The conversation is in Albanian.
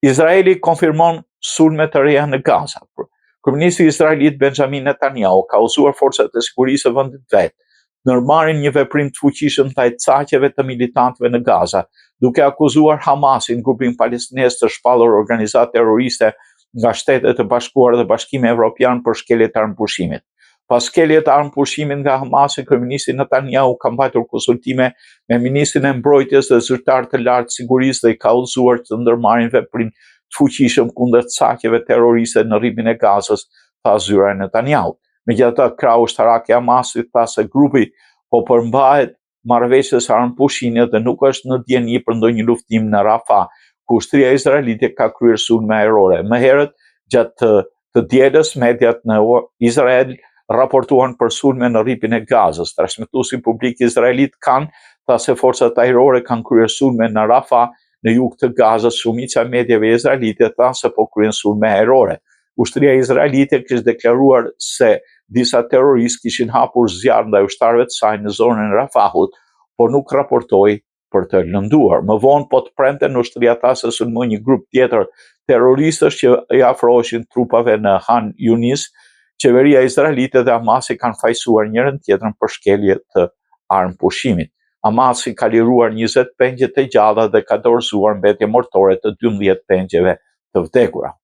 Izraeli konfirmon sulme të reja në Gaza. Kryeministri izraelit Benjamin Netanyahu ka udhëzuar forcat e sigurisë së vendit vet ndërmarrin një veprim të fuqishëm ndaj caqeve të militantëve në Gaza, duke akuzuar Hamasin, grupin palestinez të shpallur organizatë terroriste nga Shtetet e Bashkuara dhe Bashkimi Evropian për shkelje të armëpushimit. Pas shkeljes të armëpushimit nga Hamasi, kryeministri Netanyahu ka mbajtur konsultime me ministrin e mbrojtjes dhe zyrtar të lartë sigurisë dhe i ka udhëzuar të ndërmarrin veprim të fuqishëm kundër caqeve terroriste në rripin e Gazës, tha zyra e Netanyahut. Megjithatë, krau ushtarak i Hamasit tha se grupi po përmbahet marrëveshjes së armëpushimit dhe nuk është në dieni për ndonjë luftim në Rafah, ku ushtria izraelite ka kryer sulme ajrore. Më herët, gjatë të dielës, mediat në Izrael raportuan për sulme në rripin e Gazës. Transmetuesi publik izraelit tha se forcat ajrore kanë kryer sulme në Rafah, në jug të Gazës. Shumica e mediave izraelite tha se po kryen sulme ajrore. Ushtria izraelite kishte deklaruar se disa terroristë kishin hapur zjarr ndaj ushtarëve të saj në zonën e Rafahut, por nuk raportoi për të lënduar. Më vonë po të premten ushtria tha se sulmoi një grup tjetër terroristësh që i afroheshin trupave në Han Yunis. Qeveria izraelite dhe Hamasi kanë fajsuar njërin tjetrën për shkelje të armëpushimit. Hamasi ka liruar 20 pengje të gjalla dhe ka dorëzuar mbetje mortore të 12 pengjeve të vdekura.